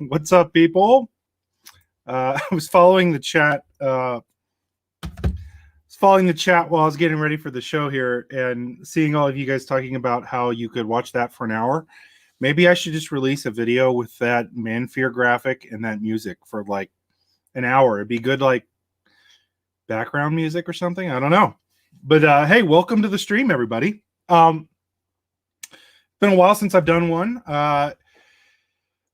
What's up, people? I was following the chat. While I was getting ready for the show here and seeing all of you guys talking about how you could watch that for an hour. Maybe I should just release a video with that Manfear graphic and that music for like an hour. It'd be good, like background music or something. I don't know. But hey, welcome to the stream, everybody. Been a while since I've done one.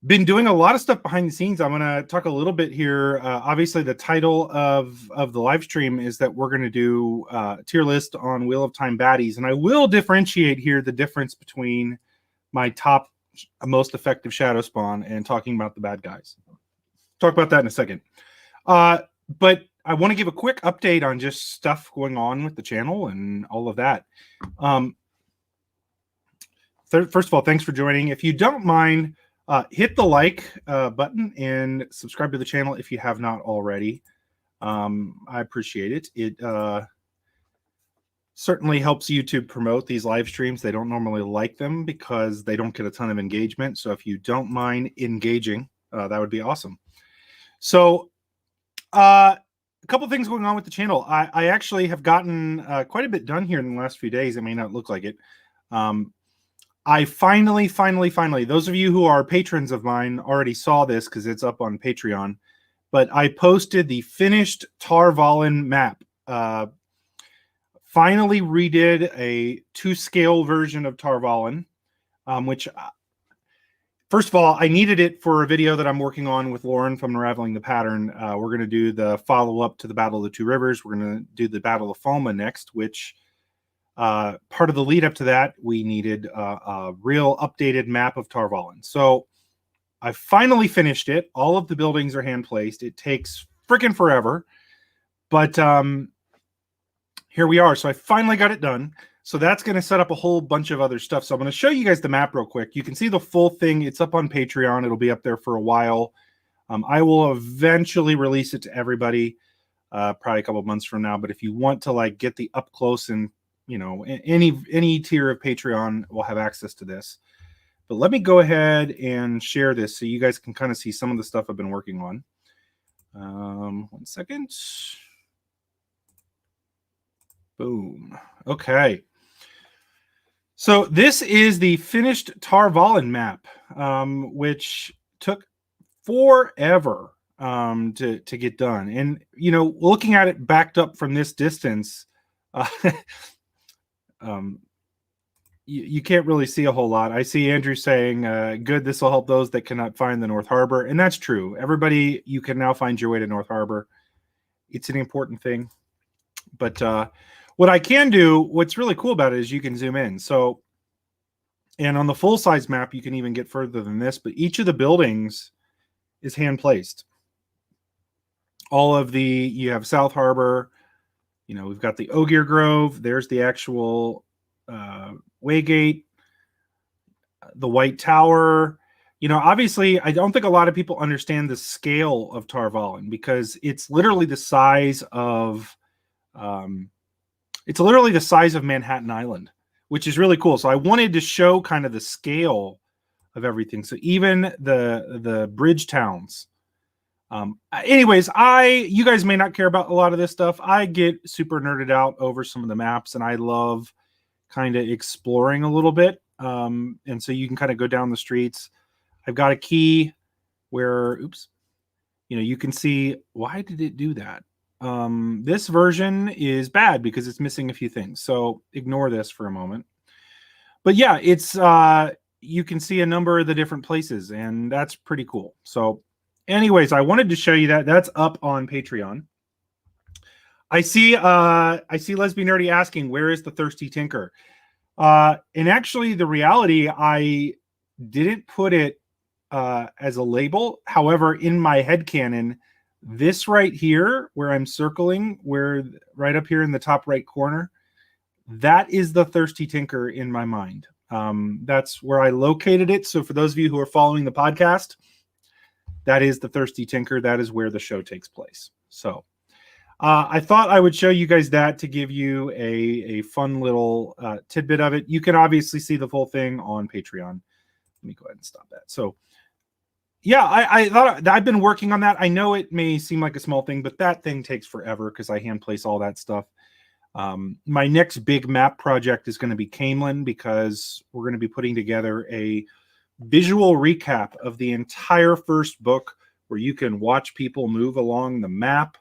Been doing a lot of stuff behind the scenes. I'm going to talk a little bit here. Obviously, the title of the live stream is that we're going to do a tier list on Wheel of Time baddies. And I will differentiate here the difference between my top most effective shadow spawn and talking about the bad guys. Talk about that in a second. But I want to give a quick update on just stuff going on with the channel and all of that. First of all, thanks for joining. If you don't mind, hit the like button and subscribe to the channel if you have not already. I appreciate it. certainly helps YouTube promote these live streams. They don't normally like them because they don't get a ton of engagement. So if you don't mind engaging, that would be awesome. So a couple things going on with the channel. I actually have gotten quite a bit done here in the last few days. It may not look like it. I finally, those of you who are patrons of mine already saw this because it's up on Patreon, but I posted the finished Tarvalen map. Finally redid a 2-scale version of Tarvalen, which, first of all, I needed it for a video that I'm working on with Lauren from Unraveling the Pattern. We're going to do the follow-up to the Battle of the Two Rivers. We're going to do the Battle of Falma next, which part of the lead up to that, we needed a real updated map of Tarvalen. So I finally finished it. All of the buildings are hand-placed. It takes freaking forever, but here we are. So I finally got it done. So that's going to set up a whole bunch of other stuff. So I'm going to show you guys the map real quick. You can see the full thing. It's up on Patreon. It'll be up there for a while. I will eventually release it to everybody, probably a couple of months from now. But if you want to like get the up close and, you know, any tier of Patreon will have access to this. But let me go ahead and share this so you guys can kind of see some of the stuff I've been working on. 1 second. Boom. Okay. So this is the finished Tarvalen map, which took forever to get done. And, you know, looking at it backed up from this distance, you can't really see a whole lot. I see Andrew saying, good, this will help those that cannot find the North Harbor. And that's true. Everybody, you can now find your way to North Harbor. It's an important thing. But what I can do, what's really cool about it is you can zoom in. So, and on the full-size map, you can even get further than this, but each of the buildings is hand-placed. All of the, you have South Harbor, you know, we've got the Ogier Grove, there's the actual Waygate, the White Tower. You know, obviously, I don't think a lot of people understand the scale of Tarvalen because it's literally the size of Manhattan Island, which is really cool. So I wanted to show kind of the scale of everything. So even the bridge towns. Anyways, you guys may not care about a lot of this stuff. I get super nerded out over some of the maps, and I love kind of exploring a little bit. And so you can kind of go down the streets. I've got a key where, oops, you know, you can see, why did it do that? This version is bad because it's missing a few things. So ignore this for a moment. But yeah, it's, you can see a number of the different places, and that's pretty cool. So anyways, I wanted to show you that. That's up on Patreon. I see Lesbian Nerdy asking, where is the Thirsty Tinker? And actually, the reality, I didn't put it as a label. However, in my headcanon, this right here, where I'm circling, where right up here in the top right corner, that is the Thirsty Tinker in my mind. That's where I located it. So for those of you who are following the podcast, that is the Thirsty Tinker. That is where the show takes place. So I thought I would show you guys that to give you a fun little tidbit of it. You can obviously see the full thing on Patreon. Let me go ahead and stop that. So yeah, I thought I've been working on that. I know it may seem like a small thing, but that thing takes forever because I hand place all that stuff. My next big map project is going to be Camelin because we're going to be putting together a visual recap of the entire first book where you can watch people move along the map,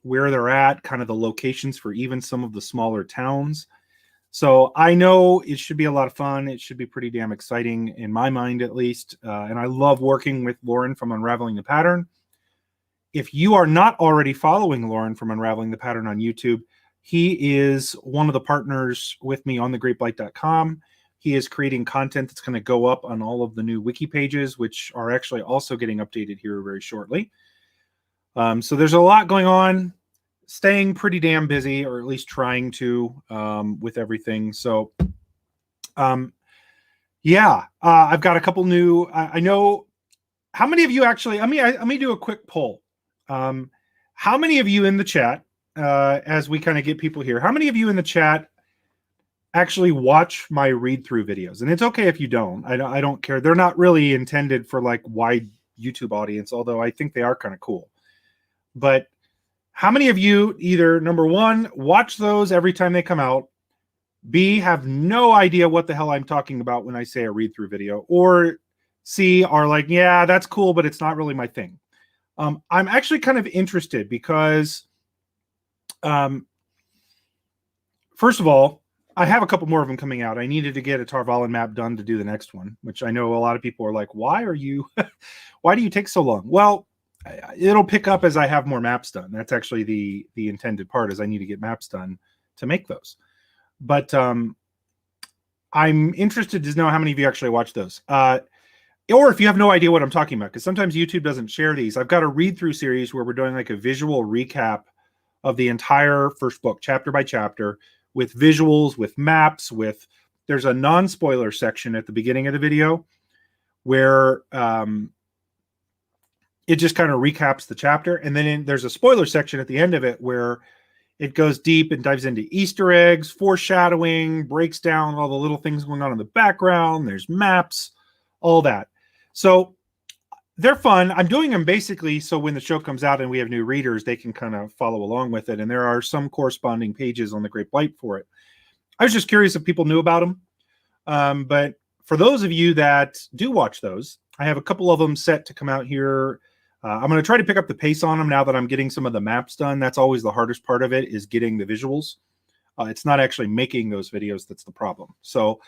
where they're at, kind of the locations for even some of the smaller towns. So I know it should be a lot of fun. It should be pretty damn exciting in my mind, at least. And I love working with Lauren from Unraveling the Pattern. If you are not already following Lauren from Unraveling the Pattern on YouTube, he is one of the partners with me on thegreatblight.com. He is creating content that's going to go up on all of the new wiki pages, which are actually also getting updated here very shortly. So there's a lot going on, staying pretty damn busy, or at least trying to, with everything. So, yeah, I've got a couple new, I know, how many of you actually, let me do a quick poll. How many of you in the chat as we kind of get people here. How many of you in the chat actually watch my read-through videos? And it's okay if you don't. I don't care. They're not really intended for like wide YouTube audience, although I think they are kind of cool. But how many of you either, number one, watch those every time they come out, B, have no idea what the hell I'm talking about when I say a read-through video, or C, are like, yeah, that's cool, but it's not really my thing. I'm actually kind of interested because, first of all, I have a couple more of them coming out. I needed to get a Tarvalen map done to do the next one, which I know a lot of people are like, why do you take so long? Well, it'll pick up as I have more maps done. That's actually the intended part, is I need to get maps done to make those. But I'm interested to know how many of you actually watch those. Or if you have no idea what I'm talking about, because sometimes YouTube doesn't share these. I've got a read-through series where we're doing like a visual recap of the entire first book, chapter by chapter, with visuals, with maps, there's a non-spoiler section at the beginning of the video where it just kind of recaps the chapter. And then there's a spoiler section at the end of it where it goes deep and dives into Easter eggs, foreshadowing, breaks down all the little things going on in the background. There's maps, all that. So they're fun. I'm doing them basically so when the show comes out and we have new readers, they can kind of follow along with it. And there are some corresponding pages on the Great Blight for it. I was just curious if people knew about them. But for those of you that do watch those, I have a couple of them set to come out here. I'm going to try to pick up the pace on them now that I'm getting some of the maps done. That's always the hardest part of it, is getting the visuals. It's not actually making those videos that's the problem. So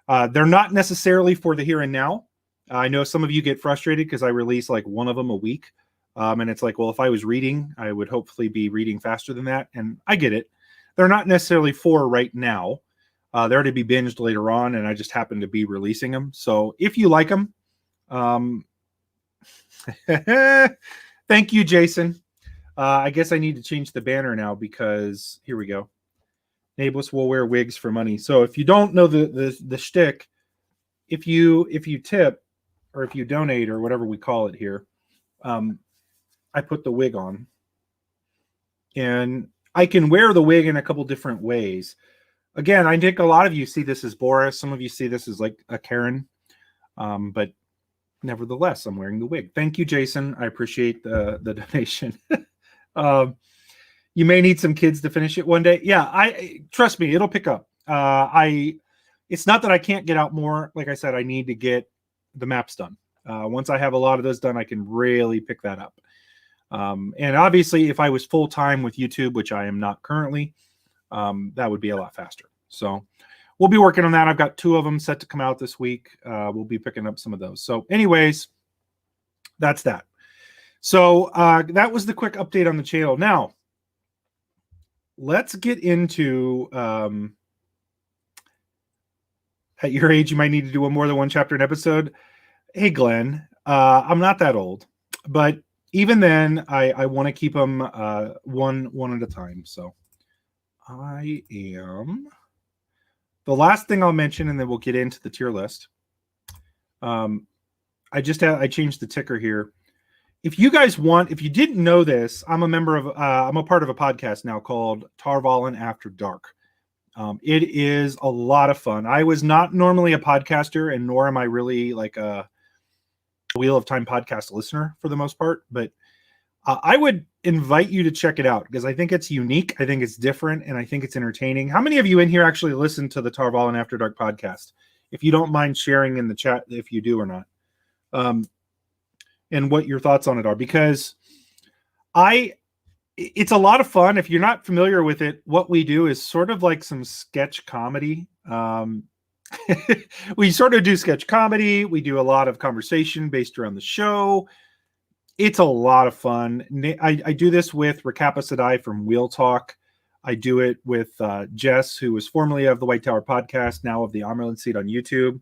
they're not necessarily for the here and now. I know some of you get frustrated because I release like one of them a week. And it's like, well, if I was reading, I would hopefully be reading faster than that. And I get it. They're not necessarily for right now. They're to be binged later on, and I just happen to be releasing them. So if you like them, thank you, Jason. I guess I need to change the banner now because here we go. Nae'Blis will wear wigs for money. So if you don't know the shtick, if you tip or if you donate or whatever we call it here, I put the wig on, and I can wear the wig in a couple different ways. Again, I think a lot of you see this as Boris. Some of you see this as like a Karen, but nevertheless, I'm wearing the wig. Thank you, Jason. I appreciate the donation. You may need some kids to finish it one day. Yeah, trust me, it'll pick up. It's not that I can't get out more. Like I said, I need to get the maps done. Once I have a lot of those done, I can really pick that up. And obviously, if I was full-time with YouTube, which I am not currently, that would be a lot faster. So we'll be working on that. I've got 2 of them set to come out this week. We'll be picking up some of those. So anyways, that's that. So that was the quick update on the channel. Now, let's get into, at your age, you might need to do more than one chapter an episode. Hey, Glenn, I'm not that old, but even then, I want to keep them one at a time. So I am... The last thing I'll mention, and then we'll get into the tier list. I changed the ticker here. If you guys want, if you didn't know this, I'm a part of a podcast now called Tarvalen After Dark. It is a lot of fun. I was not normally a podcaster, and nor am I really like a Wheel of Time podcast listener for the most part, but I would invite you to check it out because I think it's unique. I think it's different, and I think it's entertaining. How many of you in here actually listen to the Tarvalen After Dark podcast? If you don't mind sharing in the chat if you do or not, and what your thoughts on it are, because it's a lot of fun. If you're not familiar with it, what we do is sort of like some sketch comedy. We sort of do sketch comedy. We do a lot of conversation based around the show. It's a lot of fun. I do this with Rakapa Sadai from Wheel Talk. I do it with Jess, who was formerly of the White Tower podcast, now of the Amerlin Seat on YouTube.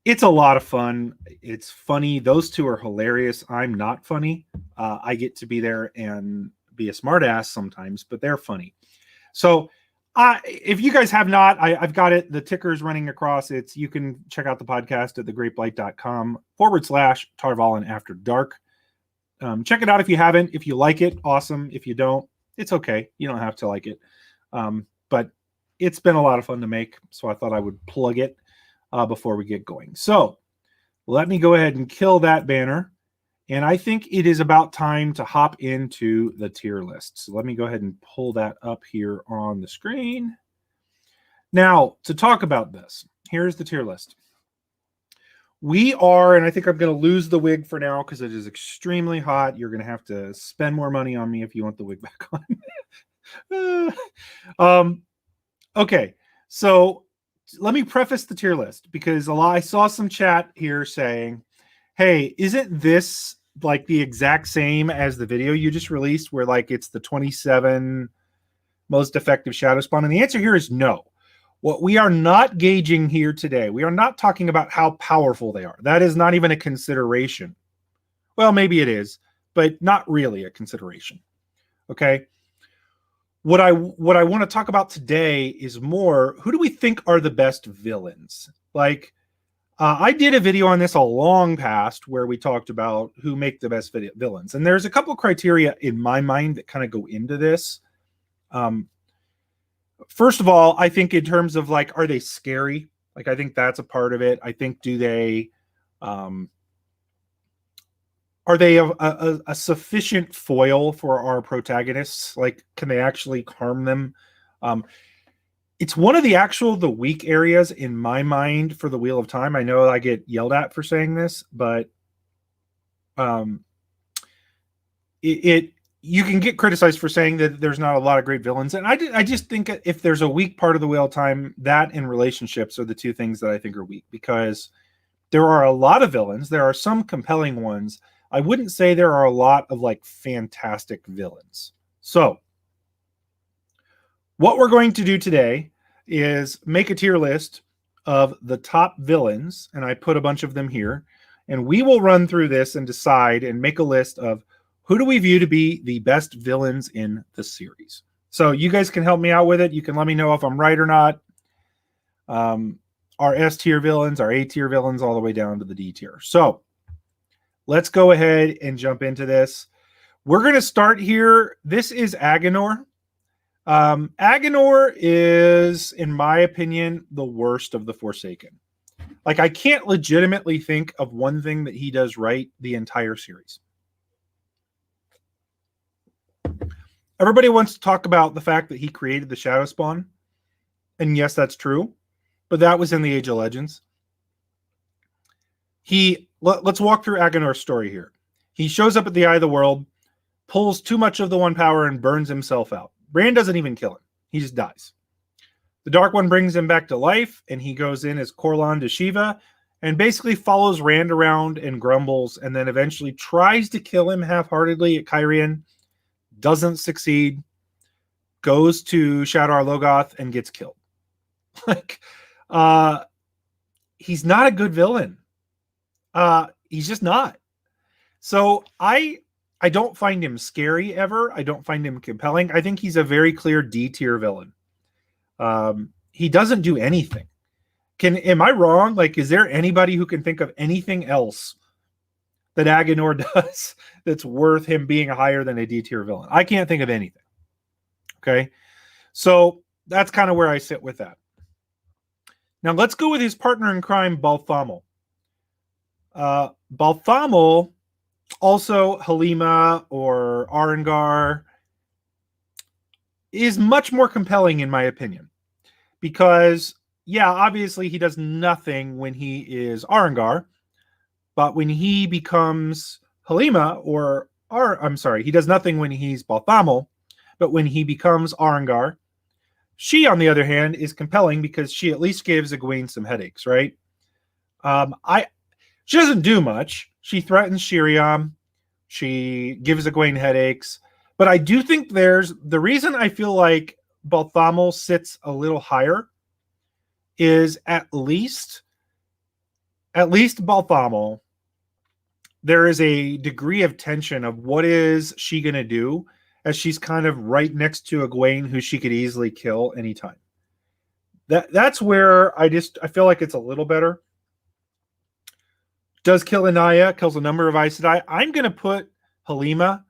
It's a lot of fun. It's funny. Those two are hilarious. I'm not funny. I get to be there and be a smartass sometimes, but they're funny. So if you guys have not, I've got it. The ticker's running across. You can check out the podcast at thegreatblight.com/Tarvalen After Dark. Check it out if you haven't. If you like it, awesome. If you don't, it's okay. You don't have to like it. But it's been a lot of fun to make, so I thought I would plug it before we get going. So let me go ahead and kill that banner. And I think it is about time to hop into the tier list. So let me go ahead and pull that up here on the screen. Now, to talk about this, here's the tier list. We are, and I think I'm going to lose the wig for now because it is extremely hot. You're going to have to spend more money on me if you want the wig back on. Okay, so let me preface the tier list because I saw some chat here saying, hey, isn't this like the exact same as the video you just released where like it's the 27 most effective shadow spawn? And the answer here is no. What we are not gauging here today, we are not talking about how powerful they are. That is not even a consideration. Well, maybe it is, but not really a consideration. Okay. What I want to talk about today is more, who do we think are the best villains? Like, I did a video on this a long past where we talked about who make the best villains. And there's a couple criteria in my mind that kind of go into this. First of all, I think in terms of like, are they scary? Like, I think that's a part of it. I think, are they a sufficient foil for our protagonists? Like, can they actually harm them? It's one of the weak areas in my mind for the Wheel of Time. I know I get yelled at for saying this, but you can get criticized for saying that there's not a lot of great villains. And I just think if there's a weak part of the Wheel of Time, that and relationships are the two things that I think are weak, because there are a lot of villains. There are some compelling ones. I wouldn't say there are a lot of like fantastic villains. So what we're going to do today is make a tier list of the top villains. And I put a bunch of them here, and we will run through this and decide and make a list of who do we view to be the best villains in the series. So you guys can help me out with it. You can let me know if I'm right or not. Our S tier villains, our A tier villains, all the way down to the D tier. So let's go ahead and jump into this. We're going to start here. This is Aganor. Aganor is, in my opinion, the worst of the Forsaken. Like, I can't legitimately think of one thing that he does right the entire series. Everybody wants to talk about the fact that he created the Shadow Spawn. And yes, that's true. But that was in the Age of Legends. Let's walk through Aganor's story here. He shows up at the Eye of the World, pulls too much of the one power, and burns himself out. Bran doesn't even kill him. He just dies. The Dark One brings him back to life, and he goes in as Corlan de Shiva and basically follows Rand around and grumbles, and then eventually tries to kill him half-heartedly at Kyrian. Doesn't succeed. Goes to Shadar Logoth and gets killed. Like, he's not a good villain. He's just not. So I don't find him scary ever. I don't find him compelling. I think he's a very clear D tier villain. He doesn't do anything. Am I wrong? Like, is there anybody who can think of anything else that Aganor does that's worth him being higher than a D tier villain? I can't think of anything. Okay. So that's kind of where I sit with that. Now let's go with his partner in crime, Balthamel. Balthamel, also Halima or Arangar, is much more compelling in my opinion. Because, yeah, obviously he does nothing when he is Arangar, but when he becomes Halima, he does nothing when he's Balthamel, but when he becomes Arangar, she, on the other hand, is compelling because she at least gives Egwene some headaches, right? She doesn't do much. She threatens Shiriam. She gives Egwene headaches. But I do think the reason I feel like Balthamel sits a little higher is at least Balthamel, there is a degree of tension of what is she going to do as she's kind of right next to Egwene, who she could easily kill anytime. That's where I feel like it's a little better. Does kill Anaya, kills a number of Aes Sedai. I'm going to put Halima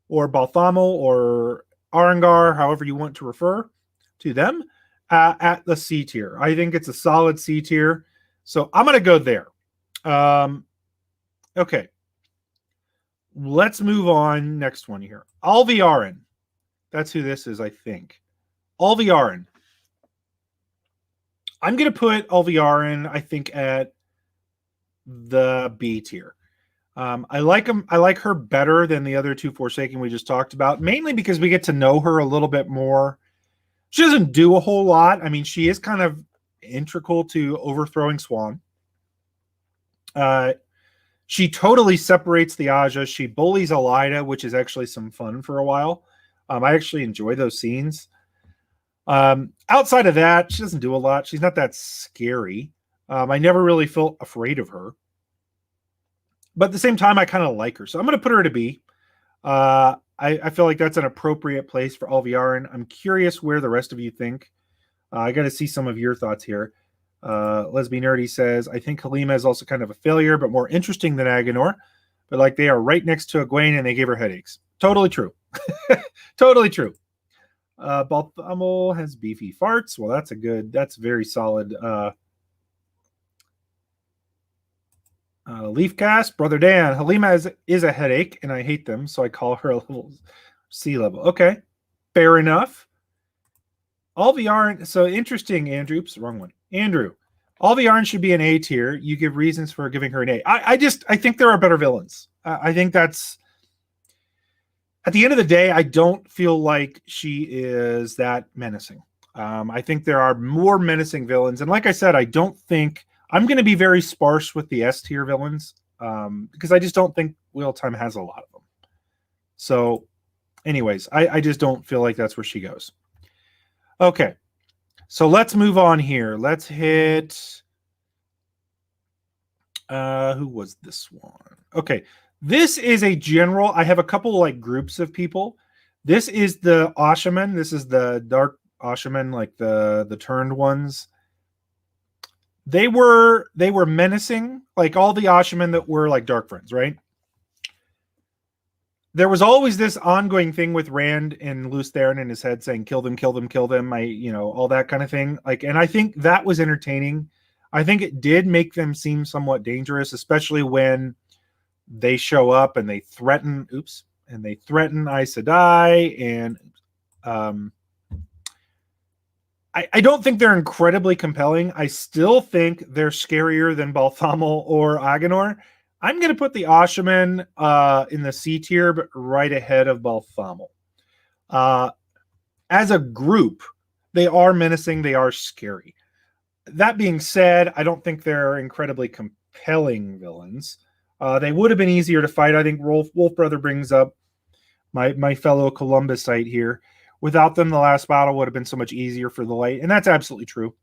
or Balthamo or Arangar, however you want to refer to them, at the C tier. I think it's a solid C tier. So I'm going to go there. Okay. Let's move on. Next one here. Alviarin. That's who this is, I think. Alviarin. I'm going to put Alviarin, I think, at the B tier. I like him. I like her better than the other two Forsaken we just talked about, mainly because we get to know her a little bit more. She doesn't do a whole lot. I mean, she is kind of integral to overthrowing Swan. She totally separates the Aja. She bullies Elida, which is actually some fun for a while. I actually enjoy those scenes. Outside of that, she doesn't do a lot. She's not that scary. I never really felt afraid of her. But at the same time, I kind of like her. So I'm going to put her at a B. I feel like that's an appropriate place for Alviarin. I'm curious where the rest of you think. I got to see some of your thoughts here. Lesbian Nerdy says, I think Halima is also kind of a failure, but more interesting than Aganor. But like they are right next to Egwene and they gave her headaches. Totally true. Totally true. Balthamo has beefy farts. Well, that's very solid. Leafcast, Brother Dan, Halima is a headache, and I hate them, so I call her a little C level. Okay, fair enough. Alviarin, so interesting, Andrew. Oops, wrong one. Andrew, Alviarin should be an A tier. You give reasons for giving her an A. I think there are better villains. I think that's, at the end of the day, I don't feel like she is that menacing. I think there are more menacing villains, and like I said, I don't think I'm going to be very sparse with the S tier villains because I just don't think Wheel Time has a lot of them. So, anyways, I just don't feel like that's where she goes. Okay, so let's move on here. Let's hit. Who was this one? Okay, this is a general. I have a couple like groups of people. This is the Ashaman. This is the dark Ashaman, like the turned ones. They were menacing, like all the Ashaman that were like Dark Friends, right? There was always this ongoing thing with Rand and Luce Theron in his head saying, kill them, kill them, kill them. All that kind of thing. Like, and I think that was entertaining. I think it did make them seem somewhat dangerous, especially when they show up and they threaten, Aes Sedai, and I don't think they're incredibly compelling. I still think they're scarier than Balthamo or Aganor. I'm going to put the Ashaman in the C tier, but right ahead of Balthamo. As a group, they are menacing. They are scary. That being said, I don't think they're incredibly compelling villains. They would have been easier to fight. I think Wolf Brother brings up my fellow Columbusite here. Without them, the last battle would have been so much easier for the light, and that's absolutely true.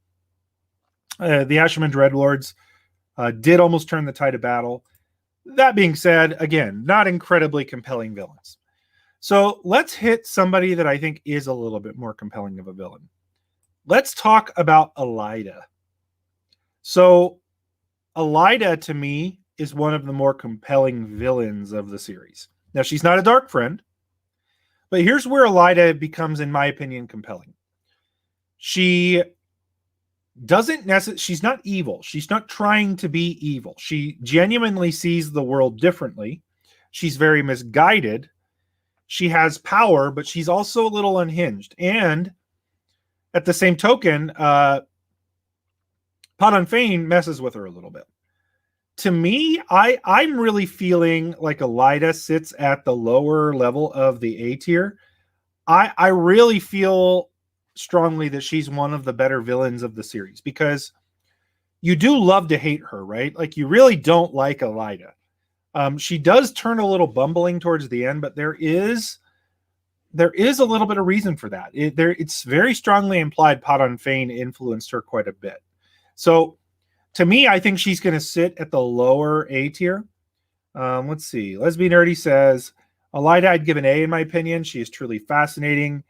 The Ashaman Dreadlords did almost turn the tide of battle. That being said, again, not incredibly compelling villains. So let's hit somebody that I think is a little bit more compelling of a villain. Let's talk about Elida. So Elida, to me, is one of the more compelling villains of the series. Now, she's not a Dark Friend, but here's where Elida becomes, in my opinion, compelling. She doesn't necessarily, she's not evil. She's not trying to be evil. She genuinely sees the world differently. She's very misguided. She has power, but she's also a little unhinged. And at the same token, Poton Fiend messes with her a little bit. To me, I'm really feeling like Elida sits at the lower level of the A tier. I really feel strongly that she's one of the better villains of the series because you do love to hate her, right? Like you really don't like Elida. She does turn a little bumbling towards the end, but there is a little bit of reason for that. It's very strongly implied Poton Fiend influenced her quite a bit. So to me, I think she's going to sit at the lower A tier. Let's see. Lesbian Nerdy says, Elida, I'd give an A in my opinion. She is truly fascinating.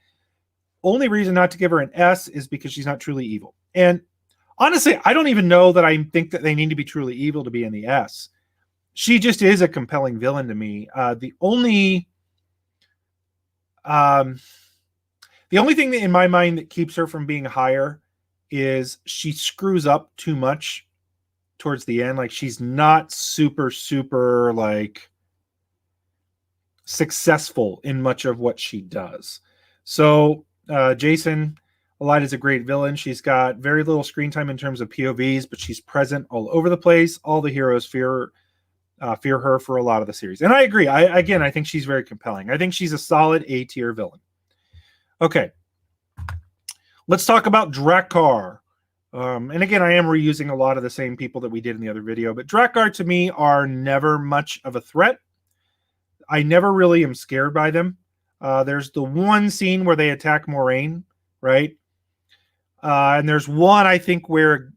Only reason not to give her an S is because she's not truly evil. And honestly, I don't even know that I think that they need to be truly evil to be in the S. she just is a compelling villain to me. The only thing that in my mind that keeps her from being higher is she screws up too much towards the end. Like, she's not super like successful in much of what she does. So Jason, Elida's a great villain. She's got very little screen time in terms of POVs, but she's present all over the place. All the heroes fear her for a lot of the series. And I agree. I think she's very compelling. I think she's a solid A-tier villain. Okay. Let's talk about Drakkar. And again, I am reusing a lot of the same people that we did in the other video, but Drakkar to me are never much of a threat. I never really am scared by them. There's the one scene where they attack Moraine, right? And there's one, I think, where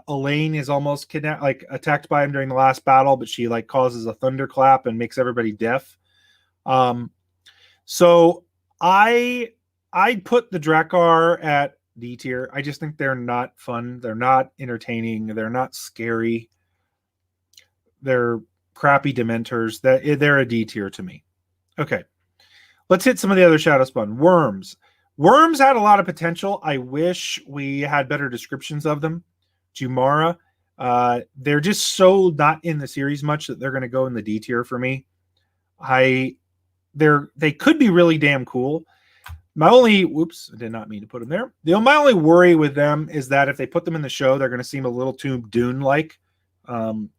Elaine is almost attacked by him during the last battle, but she like causes a thunderclap and makes everybody deaf. So I'd put the Drakkar at D tier. I just think they're not fun. They're not entertaining. They're not scary. They're crappy Dementors. They're a D tier to me. Okay. Let's hit some of the other Shadow Spawn. Worms. Worms had a lot of potential. I wish we had better descriptions of them. Jumara. They're just so not in the series much that they're going to go in the D tier for me. They could be really damn cool. My only, I did not mean to put them there. My only worry with them is that if they put them in the show, they're going to seem a little too Dune-like.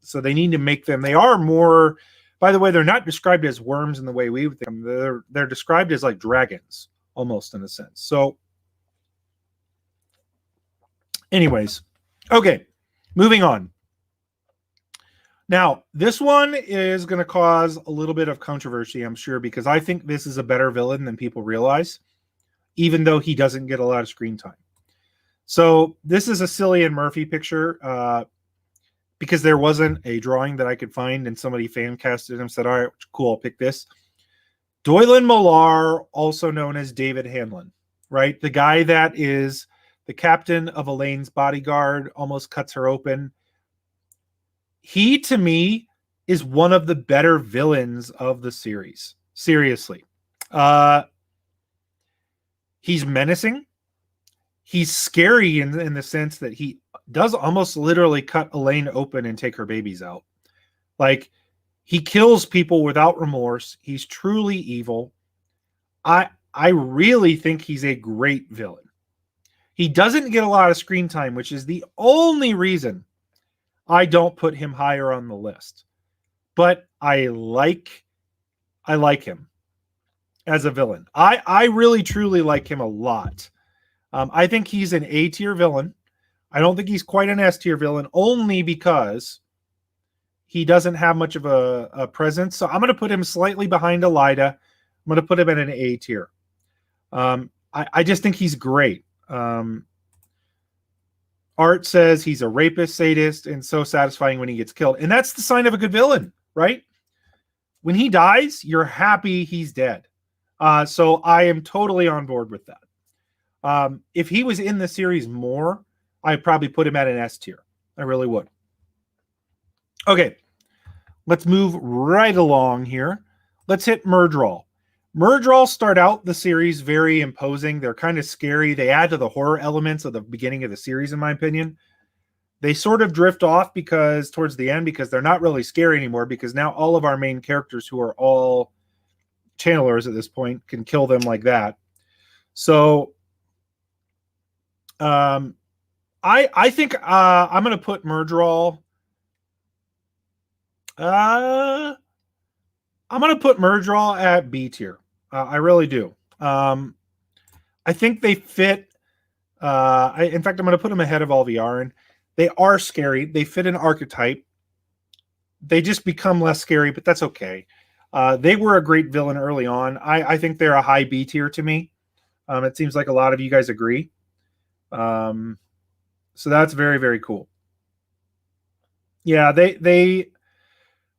So they need to make them, they are more, by the way, they're not described as worms in the way we would think. They're described as like dragons, almost in a sense. So anyways, okay, moving on. Now, this one is going to cause a little bit of controversy, I'm sure, because I think this is a better villain than people realize, even though he doesn't get a lot of screen time. So this is a Cillian Murphy picture because there wasn't a drawing that I could find, and somebody fan casted him, said, all right, cool, I'll pick this. Doylan Millar, also known as David Hanlon, right? The guy that is the captain of Elaine's bodyguard, almost cuts her open. He, to me, is one of the better villains of the series. Seriously. He's menacing. He's scary in the sense that he does almost literally cut Elaine open and take her babies out. Like, he kills people without remorse. He's truly evil. I really think he's a great villain. He doesn't get a lot of screen time, which is the only reason I don't put him higher on the list. But I like him as a villain. I really truly like him a lot. I think he's an A-tier villain. I don't think he's quite an S-tier villain, only because he doesn't have much of a presence. So I'm going to put him slightly behind Elida. I'm going to put him at an A-tier. I just think he's great. Art says he's a rapist, sadist, and so satisfying when he gets killed. And that's the sign of a good villain, right? When he dies, you're happy he's dead. So I am totally on board with that. If he was in the series more, I'd probably put him at an S tier. I really would. Okay, let's move right along here. Let's hit Myrddraal. Myrddraal start out the series very imposing. They're kind of scary. They add to the horror elements of the beginning of the series, in my opinion. They sort of drift off towards the end, because they're not really scary anymore, because now all of our main characters, who are all channelers at this point, can kill them like that. So I think I'm going to put Myrddraal. I'm going to put Myrddraal at B tier. I really do. I think they fit. In fact, I'm going to put them ahead of Alviarin. They are scary. They fit an archetype. They just become less scary, but that's okay. They were a great villain early on. I think they're a high B tier to me. It seems like a lot of you guys agree. So that's very, very cool. Yeah,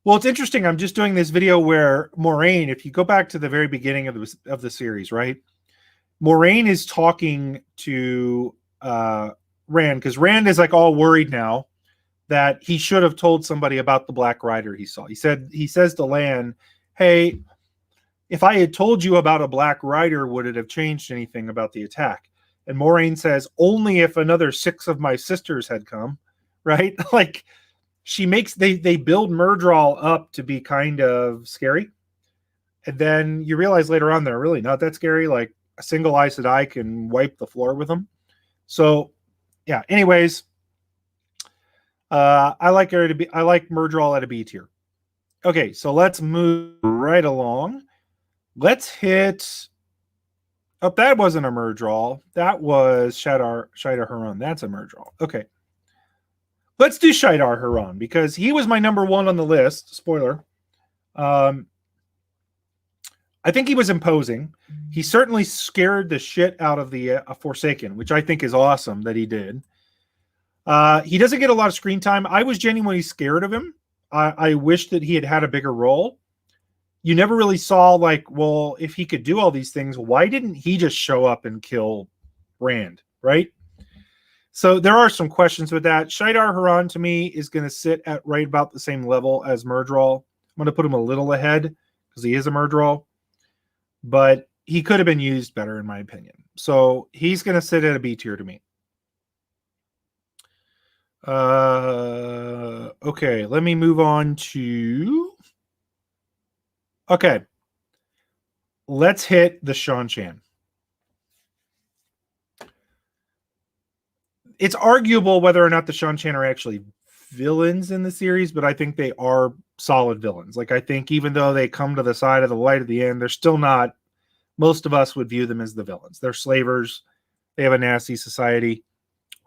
well, it's interesting. I'm just doing this video where Moraine, if you go back to the very beginning of the series, right? Moraine is talking to Rand, because Rand is like all worried now that he should have told somebody about the Black Rider he saw. He says to Lan, hey, if I had told you about a Black Rider, would it have changed anything about the attack? And Moraine says, only if another 6 of my sisters had come, right? Like, they build Myrddraal up to be kind of scary. And then you realize later on they're really not that scary. Like, a single Aes Sedai can wipe the floor with them. So, yeah, anyways, I like Myrddraal at a B tier. Okay, so let's move right along. Let's hit. Oh, that wasn't a Myrddraal. That was Shadar Haran. That's a Myrddraal. Okay. Let's do Shadar Haran because he was my number 1 on the list. Spoiler. I think he was imposing. He certainly scared the shit out of the Forsaken, which I think is awesome that he did. He doesn't get a lot of screen time. I was genuinely scared of him. I wish that he had had a bigger role. You never really saw, like, well, if he could do all these things, why didn't he just show up and kill Rand, right? So there are some questions with that. Shadar Haran, to me, is going to sit at right about the same level as Myrddraal. I'm going to put him a little ahead because he is a Myrddraal. But he could have been used better, in my opinion. So he's going to sit at a B tier to me. Okay, let me move on to... Okay. Let's hit the Shanchan. It's arguable whether or not the Shanchan are actually villains in the series, but I think they are solid villains. Like, I think even though they come to the side of the light at the end, they're still not... Most of us would view them as the villains. They're slavers. They have a nasty society,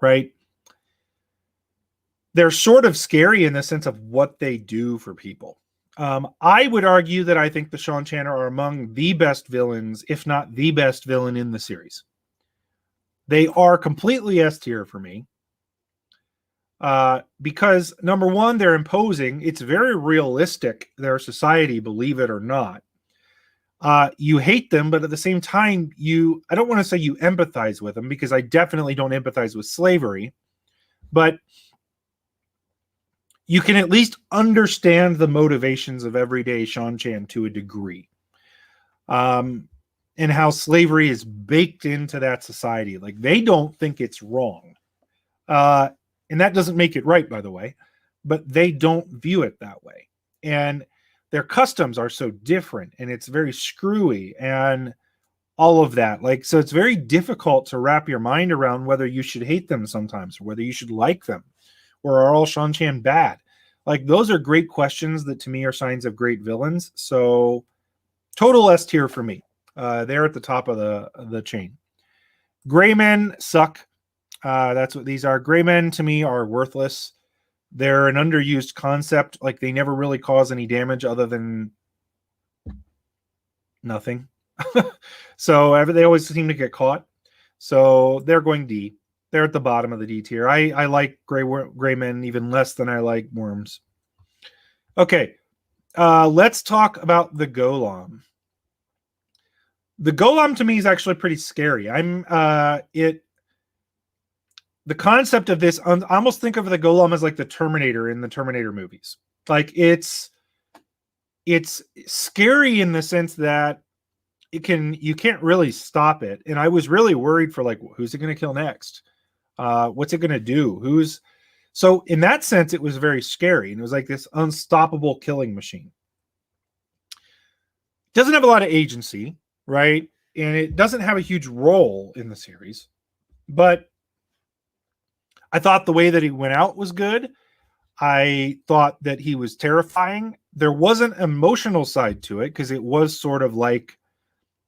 right? They're sort of scary in the sense of what they do for people. I would argue that I think the Shanchan are among the best villains, if not the best villain in the series. They are completely S tier for me. Because, number one, they're imposing. It's very realistic, their society, believe it or not. You hate them, but at the same time, I don't want to say you empathize with them, because I definitely don't empathize with slavery. But you can at least understand the motivations of everyday Shanchan to a degree. And how slavery is baked into that society. Like, they don't think it's wrong. And that doesn't make it right, by the way. But they don't view it that way. And their customs are so different. And it's very screwy. And all of that. Like, so it's very difficult to wrap your mind around whether you should hate them sometimes. Or whether you should like them. Or are all Shanchan bad? Like, those are great questions that to me are signs of great villains. So, total S tier for me. They're at the top of the chain. Gray men suck. That's what these are. Gray men to me are worthless. They're an underused concept. Like, they never really cause any damage other than nothing. So they always seem to get caught. So they're going D. They're at the bottom of the D tier. I like gray men even less than I like worms. Okay. Let's talk about the Golem. The Golem to me is actually pretty scary. The concept of this, I almost think of the Golem as like the Terminator in the Terminator movies. Like, it's scary in the sense that you can't really stop it. And I was really worried for, like, who's it going to kill next? What's it going to do? So in that sense, it was very scary. And it was like this unstoppable killing machine. Doesn't have a lot of agency, right? And it doesn't have a huge role in the series. But I thought the way that he went out was good. I thought that he was terrifying. There was an emotional side to it because it was sort of like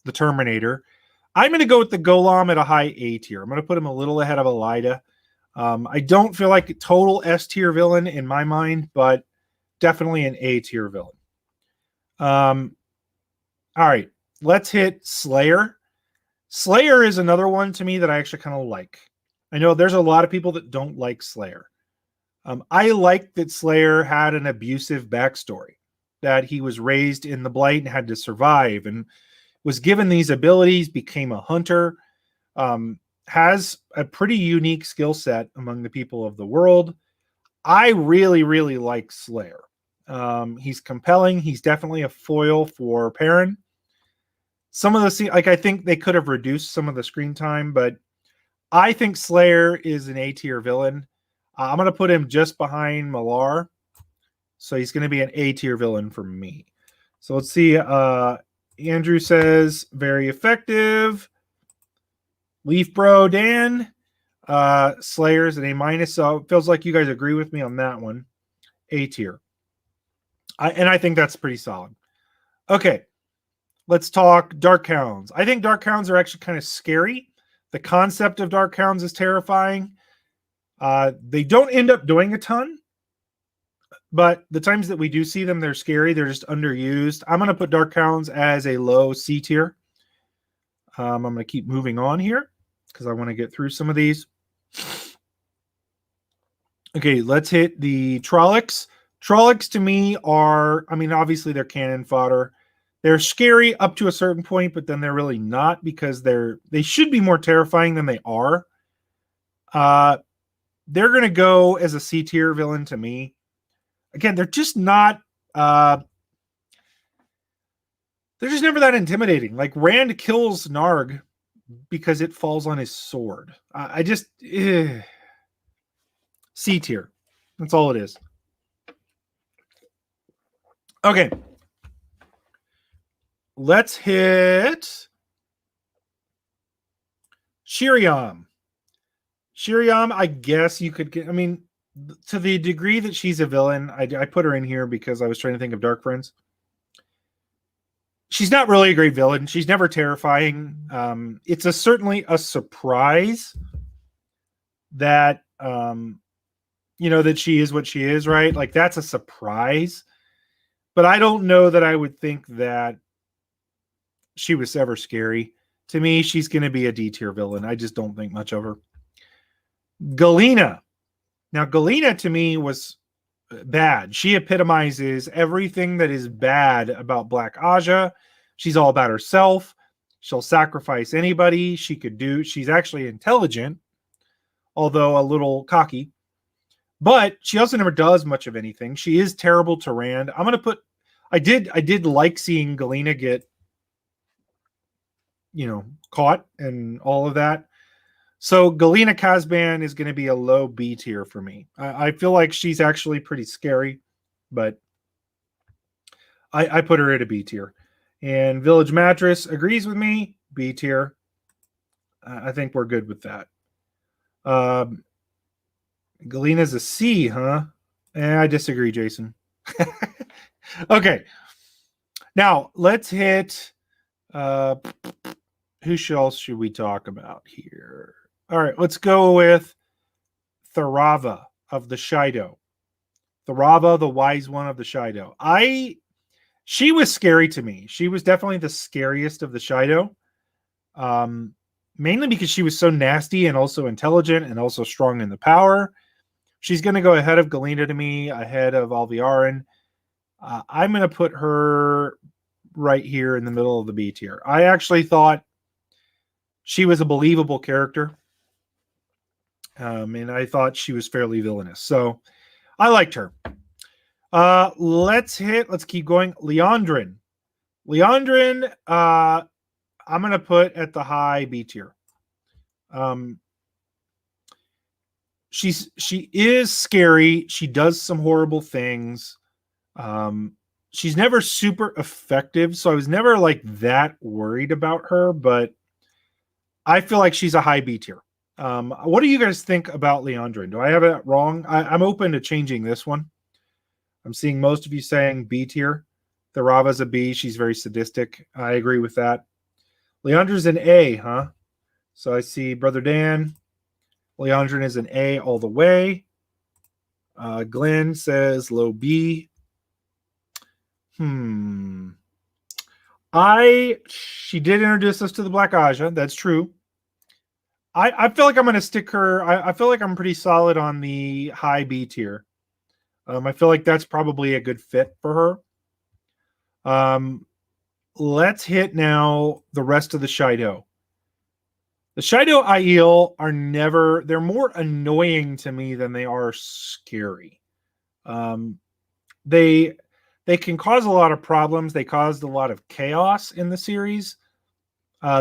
the Terminator. I'm going to go with the Golem at a high A tier. I'm going to put him a little ahead of Elida. I don't feel like a total S tier villain in my mind, but definitely an A tier villain. All right, let's hit Slayer. Slayer is another one to me that I actually kind of like. I know there's a lot of people that don't like Slayer. I like that Slayer had an abusive backstory, that he was raised in the Blight and had to survive and was given these abilities, became a hunter, has a pretty unique skill set among the people of the world. I really, really like Slayer. He's compelling. He's definitely a foil for Perrin. Some of the I think they could have reduced some of the screen time, but I think Slayer is an A tier villain. I'm going to put him just behind Malar. So he's going to be an A tier villain for me. So let's see. Andrew says, very effective. Leaf Bro Dan. Slayer's an A minus. So it feels like you guys agree with me on that one. A tier. And I think that's pretty solid. Okay. Let's talk Dark Hounds. I think Dark Hounds are actually kind of scary. The concept of Dark Hounds is terrifying. They don't end up doing a ton, but the times that we do see them, they're scary. They're just underused. I'm going to put Dark Hounds as a low C tier. I'm going to keep moving on here because I want to get through some of these. Okay, let's hit the Trollocs. Trollocs to me are, I mean, obviously they're cannon fodder. They're scary up to a certain point, but then they're really not because they should be more terrifying than they are. They're going to go as a C tier villain to me. Again, they're just not. They're just never that intimidating. Like Rand kills Narg because it falls on his sword. I just C tier. That's all it is. Okay. Let's hit Shiriam. Shiriam, I guess you could get, I mean, to the degree that she's a villain, I put her in here because I was trying to think of Dark Friends. She's not really a great villain. She's never terrifying. It's certainly a surprise that, that she is what she is, right? Like that's a surprise. But I don't know that I would think that she was ever scary. To me, she's going to be a D tier villain. I just don't think much of her. Galena. Now, Galena to me was bad. She epitomizes everything that is bad about Black Aja. She's all about herself. She'll sacrifice anybody she could do. She's actually intelligent, although a little cocky. But she also never does much of anything. She is terrible to Rand. I'm going to put... I did like seeing Galena get caught and all of that. So Galena Kazban is going to be a low B tier for me. I feel like she's actually pretty scary, but I put her at a B tier. And Village Mattress agrees with me, B tier. I think we're good with that. Galena's a C, huh? I disagree, Jason. Okay. Now, let's hit... who else should we talk about here? All right, let's go with Therava of the Shido. Therava, the wise one of the Shido. She was scary to me. She was definitely the scariest of the Shido. Mainly because she was so nasty and also intelligent and also strong in the power. She's going to go ahead of Galena to me, ahead of Alviarin. I'm going to put her right here in the middle of the B tier. I actually thought she was a believable character. And I thought she was fairly villainous. So I liked her. Let's keep going. Leandrin. Leandrin, I'm going to put at the high B tier. She is scary. She does some horrible things. She's never super effective. So I was never like that worried about her, but I feel like she's a high B tier. What do you guys think about Leandrin? Do I have it wrong? I'm open to changing this one. I'm seeing most of you saying B tier. Therava's a B. She's very sadistic. I agree with that. Leandrin's an A, huh? So I see Brother Dan. Leandrin is an A all the way. Glenn says low B. She did introduce us to the Black Aja. That's true. I feel like I'm going to stick her. I feel like I'm pretty solid on the high B tier. I feel like that's probably a good fit for her. Let's hit now the rest of the Shido. The Shido Aiel are never, they're more annoying to me than they are scary. They can cause a lot of problems. They caused a lot of chaos in the series.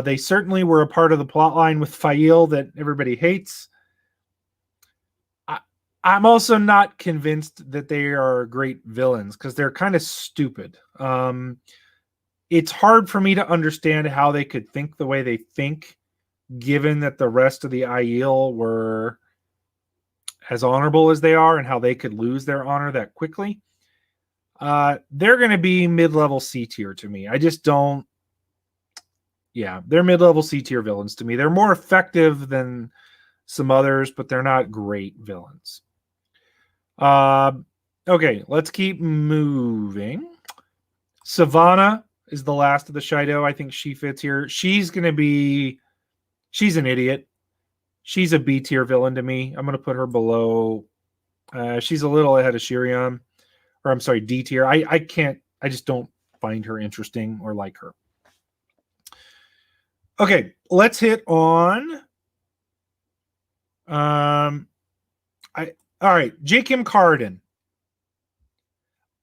They certainly were a part of the plot line with Fail that everybody hates. I'm also not convinced that they are great villains because they're kind of stupid. It's hard for me to understand how they could think the way they think, given that the rest of the Aiel were as honorable as they are and how they could lose their honor that quickly. They're going to be mid-level C tier to me. I just don't. Yeah, they're mid-level C tier villains to me. They're more effective than some others, but they're not great villains. Okay, let's keep moving. Savannah is the last of the Shido. I think she fits here. She's an idiot. She's a B tier villain to me. I'm going to put her below. She's a little ahead of Shiriam. Or I'm sorry, D tier. I just don't find her interesting or like her. Okay, let's hit on. All right, Jakim Carden.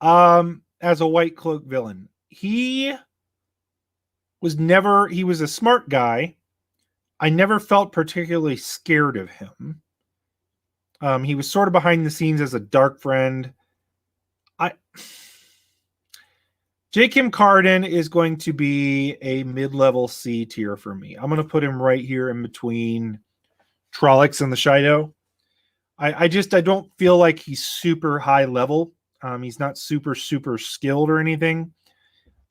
As a White Cloak villain. He was a smart guy. I never felt particularly scared of him. He was sort of behind the scenes as a dark friend. Jakim Carden is going to be a mid-level C tier for me. I'm going to put him right here in between Trollocs and the Shido. I don't feel like he's super high level. He's not super skilled or anything.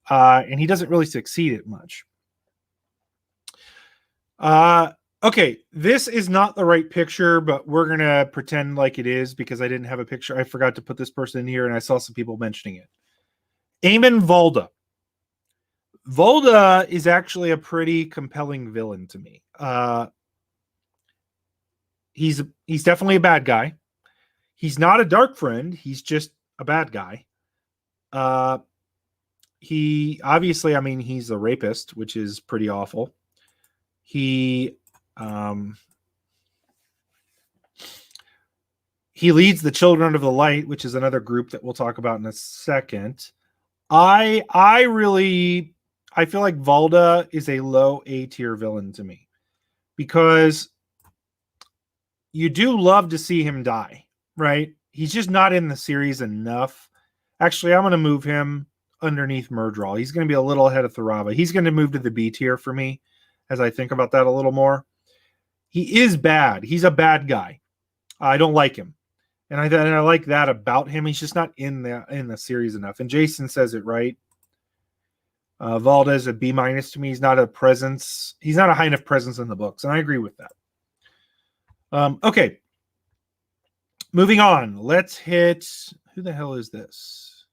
And he doesn't really succeed at much. Okay, this is not the right picture, but we're going to pretend like it is because I didn't have a picture. I forgot to put this person in here, and I saw some people mentioning it. Eamon Valda. Valda is actually a pretty compelling villain to me. He's definitely a bad guy. He's not a dark friend. He's just a bad guy. He obviously, he's a rapist, which is pretty awful. He leads the Children of the Light, which is another group that we'll talk about in a second. I feel like Valda is a low A tier villain to me because you do love to see him die, right? He's just not in the series enough. Actually, I'm going to move him underneath Murdral. He's going to be a little ahead of Therava. He's going to move to the B tier for me as I think about that a little more. He is bad. He's a bad guy. I don't like him. And I like that about him. He's just not in the series enough. And Jason says it right. Valda is a B- to me. He's not a presence. He's not a high enough presence in the books. And I agree with that. Okay. Moving on. Let's hit. Who the hell is this?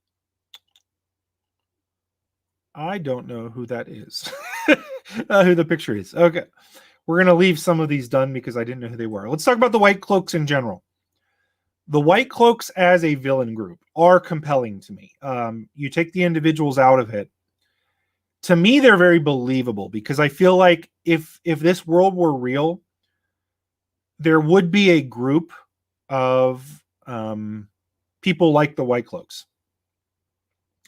I don't know who that is. Who the picture is. Okay. We're going to leave some of these done because I didn't know who they were. Let's talk about the White Cloaks in general. The White Cloaks as a villain group are compelling to me. You take the individuals out of it. To me, they're very believable because I feel like if this world were real, there would be a group of people like the White Cloaks.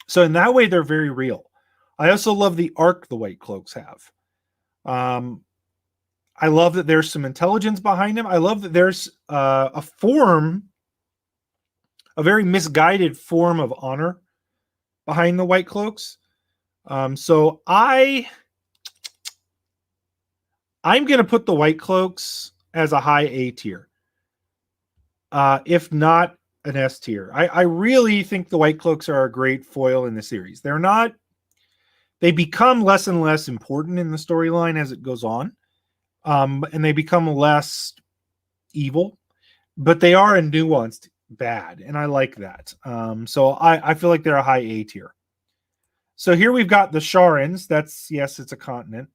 So in that way, they're very real. I also love the arc the White Cloaks have. I love that there's some intelligence behind them. I love that there's a very misguided form of honor behind the White Cloaks. So I'm going to put the White Cloaks as a high A tier, if not an S tier. I really think the White Cloaks are a great foil in the series. They become less and less important in the storyline as it goes on, and they become less evil, but they are a nuanced bad, and I like that. So I feel like they're a high A tier. So here we've got the Charons. It's a continent.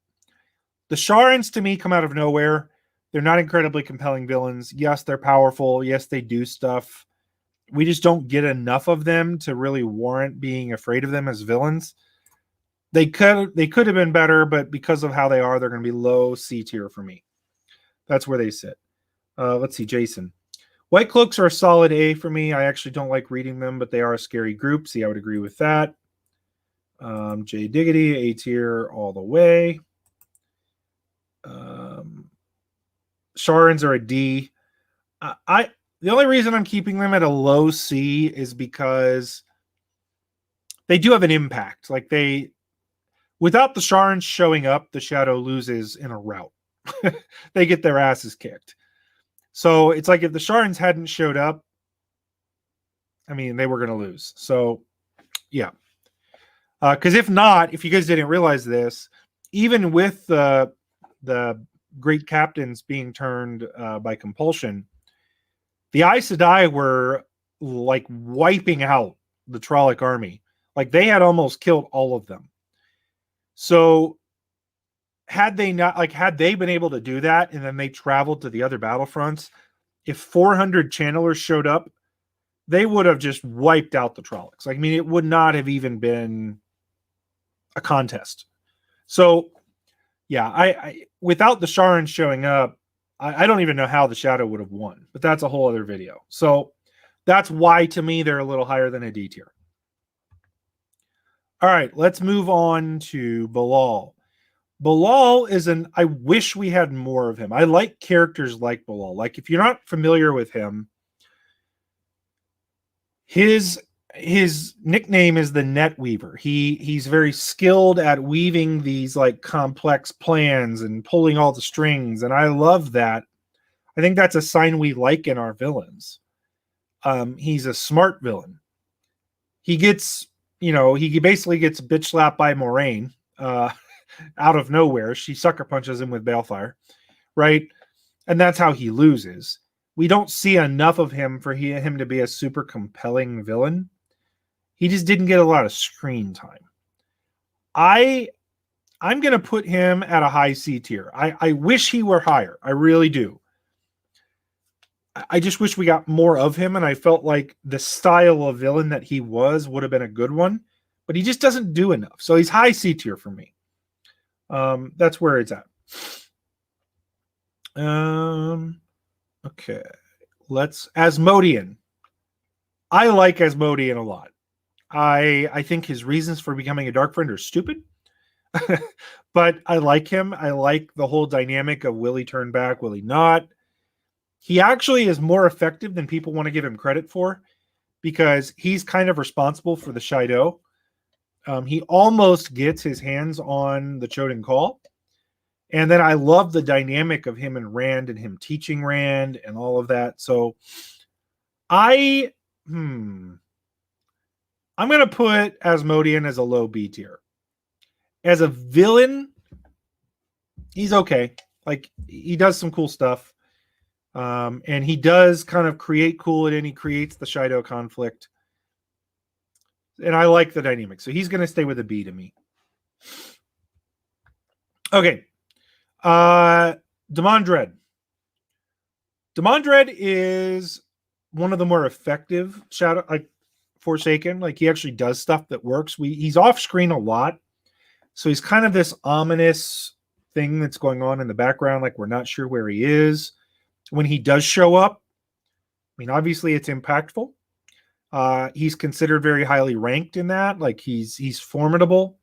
The Charons to me come out of nowhere. They're not incredibly compelling villains. Yes, they're powerful. Yes, they do stuff. We just don't get enough of them to really warrant being afraid of them as villains. They could have been better, but because of how they are, they're going to be low C tier for me. That's where they sit. Let's see, Jason. White Cloaks are a solid A for me. I actually don't like reading them, but they are a scary group. See, I would agree with that. J Diggity, A tier all the way. Charons are a D. The only reason I'm keeping them at a low C is because they do have an impact. Like without the Charons showing up, the Shadow loses in a rout. They get their asses kicked. So it's like if the Charons hadn't showed up, I mean, they were going to lose. So, yeah. Because if not, if you guys didn't realize this, even with the great captains being turned by compulsion, the Aes Sedai were like wiping out the Trolloc army. Like they had almost killed all of them. So had they been able to do that and then they traveled to the other battlefronts, if 400 channelers showed up, they would have just wiped out the Trollocs. Like, I mean, it would not have even been a contest. So, yeah, I without the Charons showing up, I don't even know how the Shadow would have won. But that's a whole other video. So that's why, to me, they're a little higher than a D tier. All right, let's move on to Bilal. Bilal is I wish we had more of him. I like characters like Bilal. Like, if you're not familiar with him, his nickname is the Net Weaver. He's very skilled at weaving these like complex plans and pulling all the strings, and I love that. I think that's a sign we like in our villains. He's a smart villain. He gets, he basically gets bitch slapped by Moraine out of nowhere. She sucker punches him with Balefire, right? And that's how he loses. We don't see enough of him for him to be a super compelling villain. He just didn't get a lot of screen time. I'm going to put him at a high C tier. I wish he were higher. I really do. I just wish we got more of him, and I felt like the style of villain that he would have been a good one, but he just doesn't do enough. So he's high C tier for me. That's where it's at. Okay. Asmodian. I like Asmodian a lot. I think his reasons for becoming a Dark Friend are stupid, but I like him. I like the whole dynamic of will he turn back, will he not? He actually is more effective than people want to give him credit for, because he's kind of responsible for the Shido. He almost gets his hands on the Choden Call. And then I love the dynamic of him and Rand and him teaching Rand and all of that. So I'm going to put Asmodian as a low B tier. As a villain, he's okay. Like, he does some cool stuff. And he does kind of create Coolit, and he creates the Shido conflict. And I like the dynamic. So he's going to stay with a B to me. Okay. Demandred. Demandred is one of the more effective Shadow, like Forsaken. Like, he actually does stuff that works. He's off screen a lot. So he's kind of this ominous thing that's going on in the background. Like, we're not sure where he is. When he does show up, I mean, obviously it's impactful. He's considered very highly ranked in that. Like, he's formidable.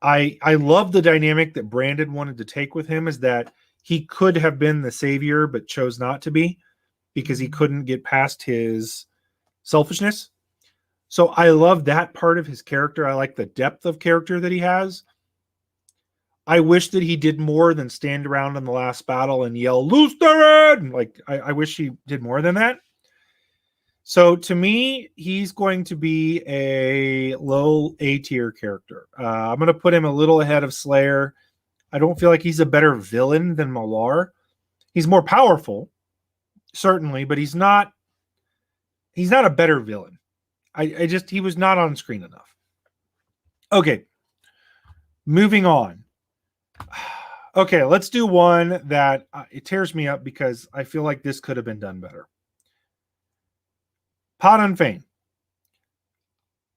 I love the dynamic that Brandon wanted to take with him, is that he could have been the savior, but chose not to be because he couldn't get past his selfishness. So I love that part of his character. I like the depth of character that he has. I wish that he did more than stand around in the last battle and yell, "Loose Theron!" Like, I wish he did more than that. So to me, he's going to be a low A tier character. I'm going to put him a little ahead of Slayer. I don't feel like he's a better villain than Malar. He's more powerful, certainly, but he's not a better villain. He was not on screen enough. Okay. Moving on. Okay, let's do one that it tears me up because I feel like this could have been done better. Poton Fiend.